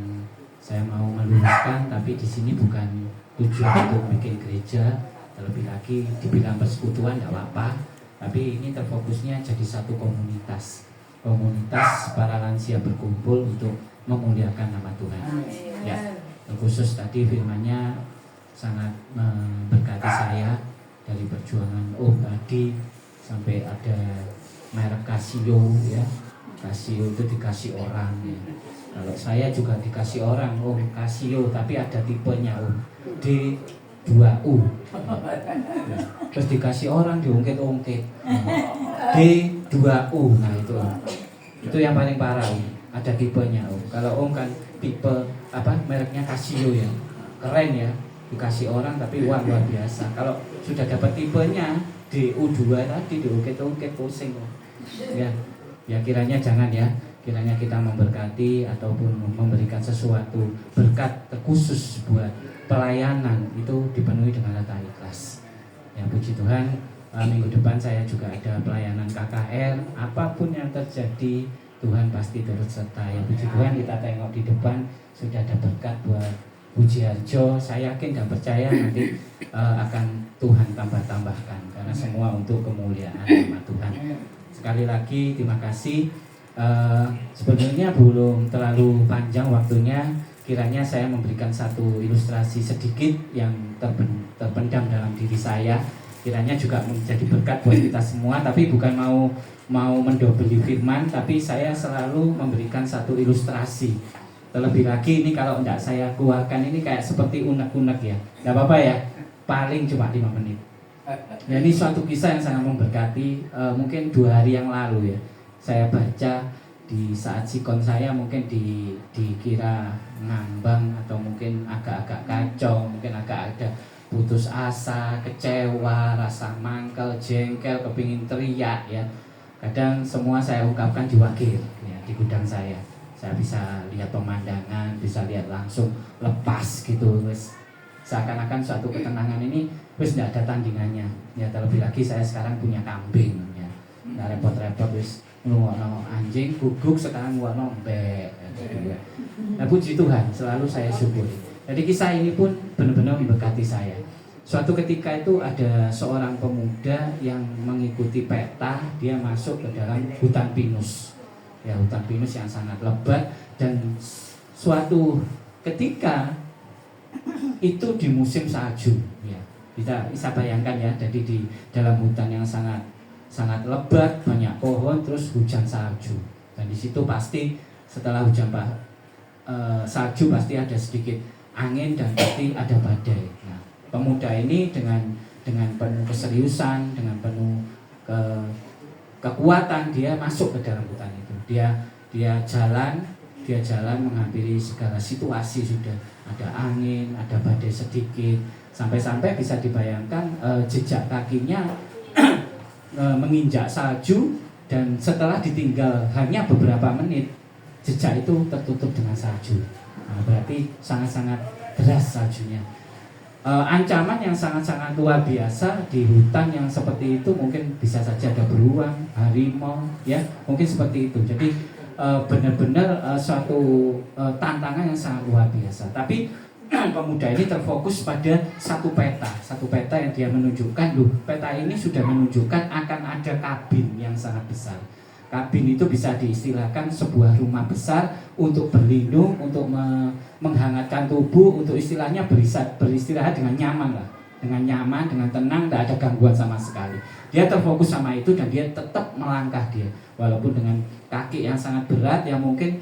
saya mau meluruskan, tapi di sini bukan tujuan untuk bikin gereja, terlebih lagi dibilang persekutuan tidak apa-apa, tapi ini terfokusnya jadi satu komunitas para lansia berkumpul untuk memuliakan nama Tuhan. Ya, khusus tadi firman-Nya sangat memberkati saya dari perjuangan tadi sampai ada merek Casio ya. Casio itu dikasih orang ya. Kalau saya juga dikasih orang Casio, tapi ada tipenya D2U ya. Terus dikasih orang diungkit-ungkit D2U. Nah itu yang paling parah ada tipenya Kalau kan tipe mereknya Casio ya, keren ya, dikasih orang tapi luar biasa. Kalau sudah dapat tipenya DU2 tadi diungkit-ungkit pusing ya kiranya jangan ya, kiranya kita memberkati ataupun memberikan sesuatu berkat khusus buat pelayanan itu dipenuhi dengan rasa ikhlas ya. Puji Tuhan, minggu depan saya juga ada pelayanan KKR. Apapun yang terjadi Tuhan pasti turut serta ya. Puji Tuhan, kita tengok di depan sudah ada berkat buat Puji Harjo. Saya yakin dan percaya nanti akan Tuhan tambah-tambahkan, karena semua untuk kemuliaan nama Tuhan. Sekali lagi terima kasih. Sebenarnya belum terlalu panjang waktunya, kiranya saya memberikan satu ilustrasi sedikit yang terpendam dalam diri saya, kiranya juga menjadi berkat buat kita semua. Tapi bukan mau mendobeli firman, tapi saya selalu memberikan satu ilustrasi. Terlebih lagi ini kalau tidak saya keluarkan ini kayak seperti unek-unek ya, nggak apa-apa ya, paling cuma 5 menit. Ya, ini suatu kisah yang sangat memberkati. Mungkin 2 hari yang lalu ya, saya baca di saat sikon saya mungkin dikira ngambang atau mungkin agak-agak kacau, mungkin agak ada putus asa, kecewa, rasa mangkel, jengkel, kepingin teriak ya. Kadang semua saya ungkapkan di wakil ya, di gudang saya. Saya bisa lihat pemandangan, bisa lihat langsung lepas gitu, wes seakan-akan suatu ketenangan ini wes tidak ada tandingannya ya. Terlebih lagi saya sekarang punya kambing ya, nggak repot-repot wes ngelungokno anjing guguk, sekarang ngelungokno mbek gitu ya. Nah puji Tuhan, selalu saya syukuri. Jadi kisah ini pun benar-benar memberkati saya. Suatu ketika itu ada seorang pemuda yang mengikuti peta, dia masuk ke dalam hutan pinus. Ya, hutan pinus yang sangat lebat, dan suatu ketika itu di musim salju. Ya, kita bisa bayangkan ya, jadi di dalam hutan yang sangat lebat, banyak pohon, terus hujan salju. Dan di situ pasti setelah hujan salju pasti ada sedikit angin dan pasti ada badai. Nah, pemuda ini dengan penuh keseriusan, dengan penuh kekuatan, dia masuk ke dalam hutan itu. Dia jalan menghampiri segala situasi, sudah ada angin, ada badai sedikit, sampai bisa dibayangkan jejak kakinya menginjak salju, dan setelah ditinggal hanya beberapa menit, jejak itu tertutup dengan salju. Nah, berarti sangat-sangat deras saljunya. Ancaman yang sangat-sangat luar biasa di hutan yang seperti itu, mungkin bisa saja ada beruang, harimau, ya mungkin seperti itu. Jadi benar-benar suatu tantangan yang sangat luar biasa. Tapi pemuda ini terfokus pada satu peta yang dia menunjukkan, peta ini sudah menunjukkan akan ada kabin yang sangat besar. Kabin itu bisa diistilahkan sebuah rumah besar untuk berlindung, untuk menghangatkan tubuh, untuk istilahnya beristirahat dengan nyaman lah. Dengan nyaman, dengan tenang, tidak ada gangguan sama sekali. Dia terfokus sama itu dan dia tetap melangkah dia. Walaupun dengan kaki yang sangat berat, yang mungkin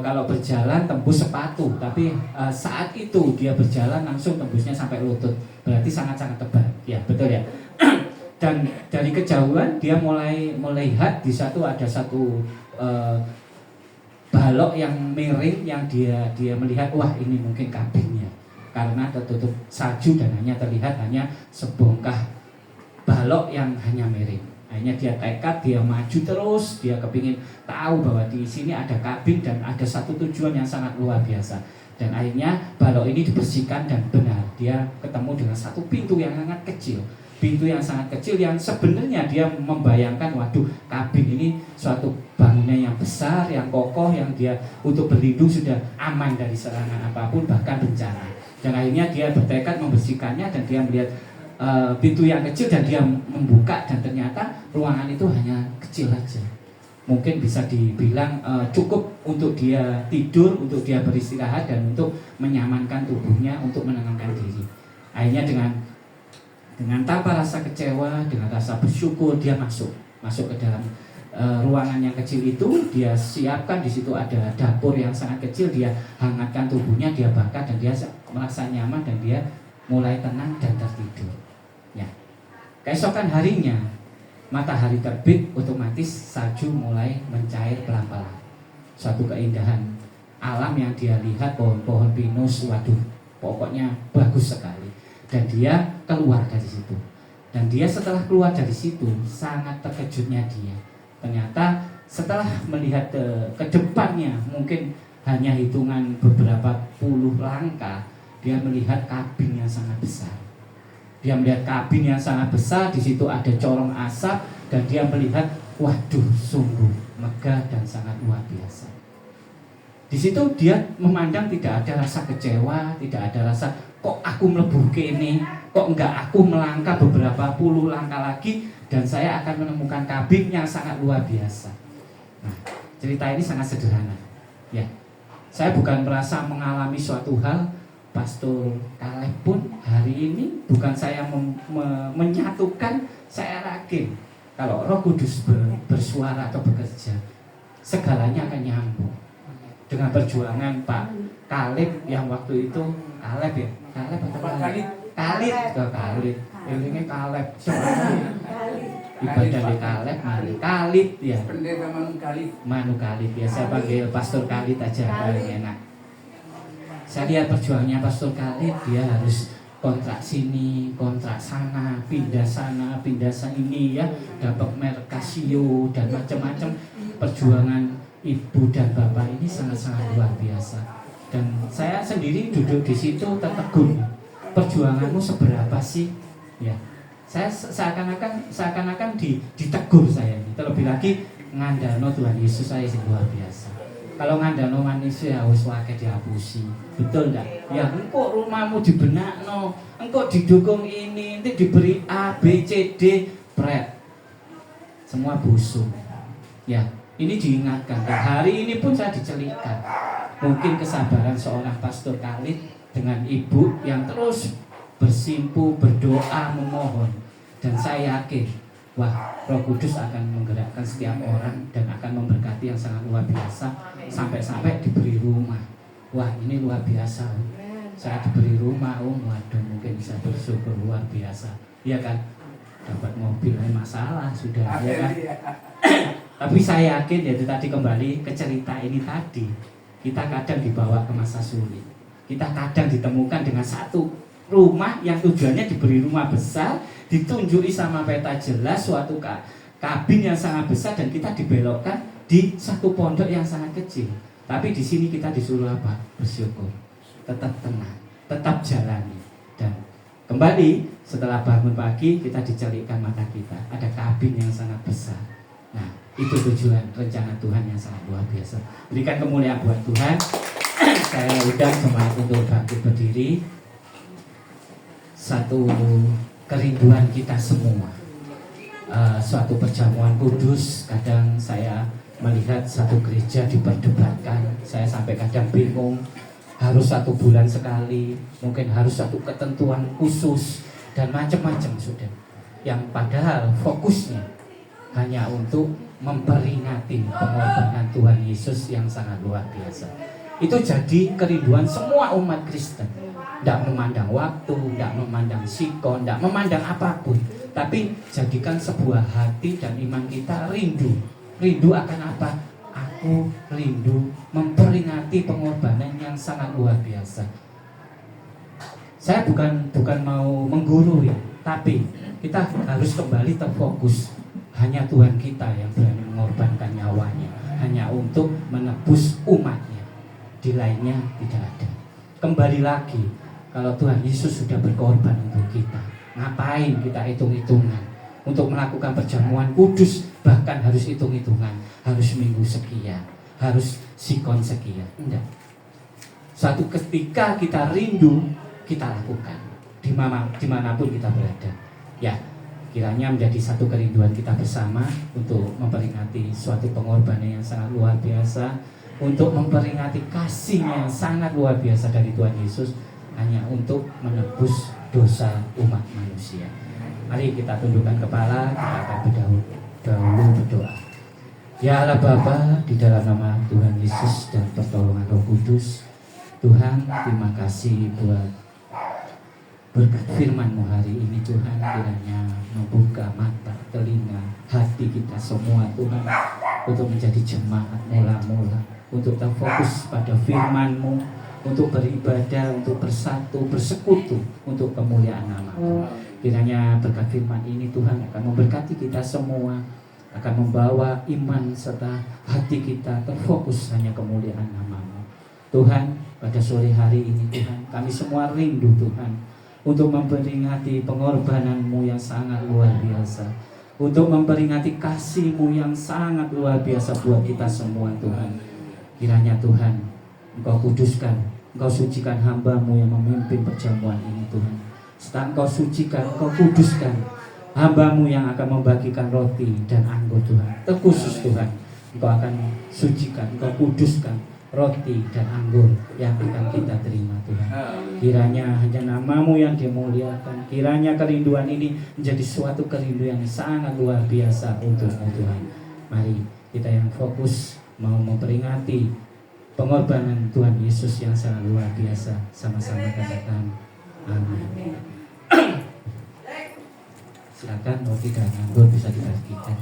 kalau berjalan tembus sepatu, tapi saat itu dia berjalan langsung tembusnya sampai lutut. Berarti sangat-sangat tebal. Ya, betul ya. Dan dari kejauhan dia mulai melihat di ada satu balok yang miring, yang dia melihat, wah ini mungkin kabinnya, karena tertutup salju dan hanya terlihat sebongkah balok yang hanya miring. Akhirnya dia tekad, dia maju terus, dia kepingin tahu bahwa di sini ada kabin dan ada satu tujuan yang sangat luar biasa. Dan akhirnya balok ini dibersihkan dan benar dia ketemu dengan satu pintu yang sangat kecil. Pintu yang sangat kecil yang sebenarnya dia membayangkan, waduh, kabin ini suatu bangunan yang besar, yang kokoh, yang dia untuk berlindung sudah aman dari serangan apapun, bahkan bencana. Dan akhirnya dia bertekad membersihkannya dan dia melihat pintu yang kecil dan dia membuka, dan ternyata ruangan itu hanya kecil aja. Mungkin bisa dibilang cukup untuk dia tidur, untuk dia beristirahat, dan untuk menyamankan tubuhnya, untuk menenangkan diri. Akhirnya dengan tanpa rasa kecewa, dengan rasa bersyukur, dia masuk ke dalam ruangan yang kecil itu. Dia siapkan, di situ ada dapur yang sangat kecil, dia hangatkan tubuhnya, dia bakar, dan dia merasa nyaman, dan dia mulai tenang dan tertidur. Ya. Keesokan harinya matahari terbit, otomatis salju mulai mencair pelan-pelan. Suatu keindahan alam yang dia lihat, pohon-pohon pinus, waduh, pokoknya bagus sekali. Dan dia keluar dari situ. Dan dia setelah keluar dari situ, sangat terkejutnya dia. Ternyata setelah melihat ke depannya, mungkin hanya hitungan beberapa puluh langkah, dia melihat kabin yang sangat besar. Dia melihat kabin yang sangat besar, di situ ada corong asap, dan dia melihat, waduh, sungguh megah dan sangat luar biasa. Di situ dia memandang, tidak ada rasa kecewa, tidak ada rasa kok aku mlebu kene, kok enggak aku melangkah beberapa puluh langkah lagi dan saya akan menemukan kabin yang sangat luar biasa. Nah, cerita ini sangat sederhana. Ya, saya bukan merasa mengalami suatu hal. Pastor Kaleb pun hari ini bukan saya menyatukan, saya yakin kalau Roh Kudus bersuara atau bekerja, segalanya akan nyambung. Dengan perjuangan Pak Kaleb yang waktu itu, Kaleb ya? Kaleb atau Kaleb? Kaleb. Ini Kaleb. Ibadah di Kaleb, Kalib ya. Pendeta Manu Kalib ya. Saya panggil Pastor Kalib aja, paling enak. Saya lihat perjuangannya Pastor Kalib, dia harus kontrak sini, kontrak sana, pindah ini ya, dapat merek Casio dan macam-macam. Perjuangan ibu dan bapak ini sangat-sangat luar biasa. Dan saya sendiri duduk di situ tertegun. Perjuanganmu seberapa sih? Ya, saya seakan-akan ditegur saya ini. Terlebih lagi ngandano Tuhan Yesus saya luar biasa. Kalau ngandano manusia wis wae dihapusi. Betul enggak? Ya engko rumahmu dibenakno, engko didukung ini, nanti diberi A, B, C, D, pret. Semua busuk. Ya, ini diingatkan. Dan hari ini pun saya dicelikkan. Mungkin kesabaran seorang pastor Khalid dengan ibu yang terus bersimpu, berdoa, memohon. Dan saya yakin, wah, Roh Kudus akan menggerakkan setiap orang dan akan memberkati yang sangat luar biasa. Sampai-sampai diberi rumah. Wah, ini luar biasa. Saya diberi rumah, waduh, mungkin bisa bersyukur luar biasa. Iya kan? Dapat mobil, masalah sudah, ya kan? Tapi saya yakin, ya itu tadi kembali ke cerita ini tadi. Kita kadang dibawa ke masa sulit. Kita kadang ditemukan dengan satu rumah yang tujuannya diberi rumah besar, ditunjukkan sama peta jelas suatu kabin yang sangat besar, dan kita dibelokkan di satu pondok yang sangat kecil. Tapi di sini kita disuruh apa? Bersyukur, tetap tenang, tetap jalani. Dan kembali setelah bangun pagi kita dicelikkan mata kita, ada kabin yang sangat besar. Nah, itu tujuan rencana Tuhan yang sangat luar biasa. Berikan kemuliaan buat Tuhan. Saya undang semangat untuk bangkit berdiri. Satu kerinduan kita semua, suatu perjamuan kudus. Kadang saya melihat satu gereja diperdebatkan, saya sampai kadang bingung, harus 1 bulan sekali, mungkin harus satu ketentuan khusus, dan macam-macam sudah. Yang padahal fokusnya hanya untuk memperingati pengorbanan Tuhan Yesus yang sangat luar biasa. Itu jadi kerinduan semua umat Kristen. Tidak memandang waktu, tidak memandang sikon, tidak memandang apapun, tapi jadikan sebuah hati dan iman kita rindu. Rindu akan apa? Aku rindu memperingati pengorbanan yang sangat luar biasa. Saya bukan mau menggurui, tapi kita harus kembali terfokus. Hanya Tuhan kita yang berani mengorbankan nyawanya, hanya untuk menebus umatnya. Di lainnya tidak ada. Kembali lagi, kalau Tuhan Yesus sudah berkorban untuk kita, ngapain kita hitung-hitungan? Untuk melakukan perjamuan kudus, bahkan harus hitung-hitungan, harus minggu sekian, harus sikon sekian. Enggak. Suatu ketika kita rindu, kita lakukan dimanapun kita berada. Ya, kiranya menjadi satu kerinduan kita bersama untuk memperingati suatu pengorbanan yang sangat luar biasa, untuk memperingati kasih yang sangat luar biasa dari Tuhan Yesus, hanya untuk menebus dosa umat manusia. Mari kita tundukkan kepala, kita akan dahulu berdoa. Ya Allah Bapa, di dalam nama Tuhan Yesus dan pertolongan Roh Kudus, Tuhan, terima kasih buat berkat firman-Mu hari ini. Tuhan, kiranya membuka mata, telinga, hati kita semua Tuhan, untuk menjadi jemaat mula-mula, untuk terfokus pada firman-Mu, untuk beribadah, untuk bersatu, bersekutu, untuk kemuliaan nama-Mu. Kiranya berkat firman ini Tuhan akan memberkati kita semua, akan membawa iman serta hati kita terfokus hanya kemuliaan nama-Mu. Tuhan, pada sore hari ini Tuhan, kami semua rindu Tuhan untuk memperingati pengorbanan-Mu yang sangat luar biasa, untuk memperingati kasih-Mu yang sangat luar biasa buat kita semua Tuhan. Kiranya Tuhan, Engkau kuduskan, Engkau sucikan hamba-Mu yang memimpin perjamuan ini Tuhan. Setelah Engkau sucikan, Engkau kuduskan hamba-Mu yang akan membagikan roti dan anggur Tuhan. Terkhusus Tuhan, Engkau akan sucikan, Engkau kuduskan roti dan anggur yang akan kita terima Tuhan. Kiranya hanya nama-Mu yang dimuliakan. Kiranya kerinduan ini menjadi suatu kerinduan yang sangat luar biasa untuk-Mu Tuhan. Mari kita yang fokus mau memperingati pengorbanan Tuhan Yesus yang sangat luar biasa. Sama-sama katakan amin. Silakan roti dan anggur bisa dibagikan.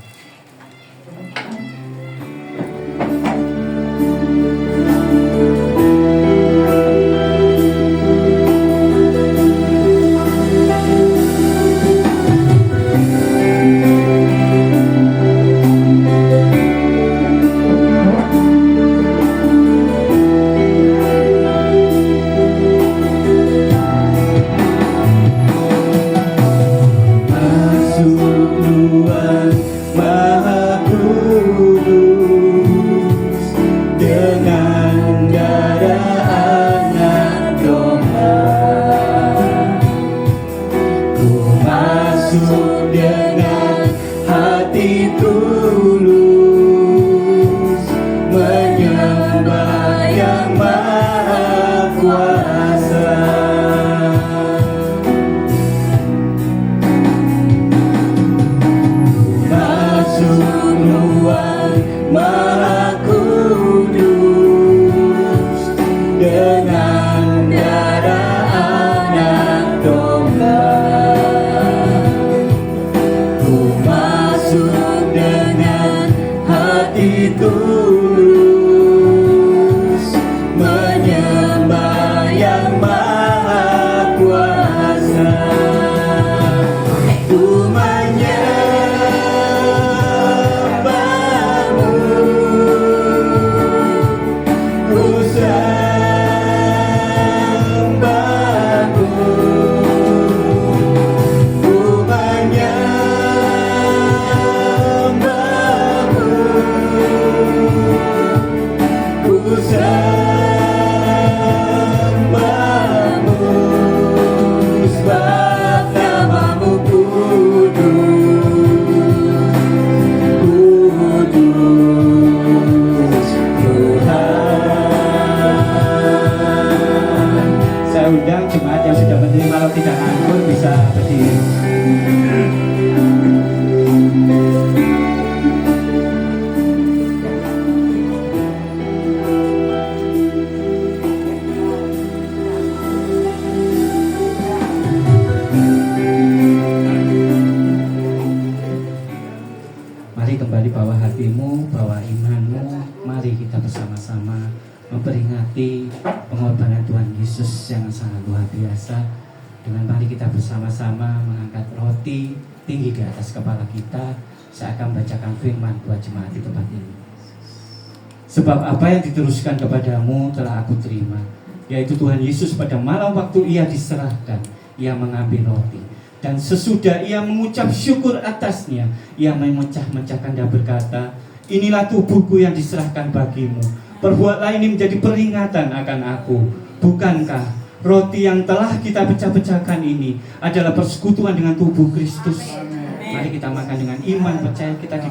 Masuk Tuhan Maha Kudus. masuk dengan hati tulus, menyembah yang Maha Kuasa. Masuk ruang Maha Kudus dengan darah anak domba. Ku masuk dengan hati tulus, menyembah yang Maha Kuasa. Ku menyembahmu, ku sembahmu, ku menyembahmu, ku sembahmu, sebab namamu kudus, Tuhan. Saya undang jemaat yang sudah menerima roti dan anggur bisa berdiri. Mari kembali bawa hatimu, bawa imanmu. Mari kita bersama-sama memperingati pengorbanan Tuhan Yesus yang sangat luar biasa. Dengan mari kita bersama-sama mengangkat roti tinggi di atas kepala kita. Saya akan membacakan firman buat jemaat di tempat ini. Sebab apa yang diteruskan kepadamu telah aku terima, yaitu Tuhan Yesus pada malam waktu ia diserahkan, ia mengambil roti, dan sesudah ia mengucap syukur atasnya, ia memecah-mecahkan dan berkata, inilah tubuhku yang diserahkan bagimu, perbuatlah ini menjadi peringatan akan aku. Bukankah roti yang telah kita pecah-pecahkan ini adalah persekutuan dengan tubuh Kristus? Mari kita makan dengan iman, percaya kita di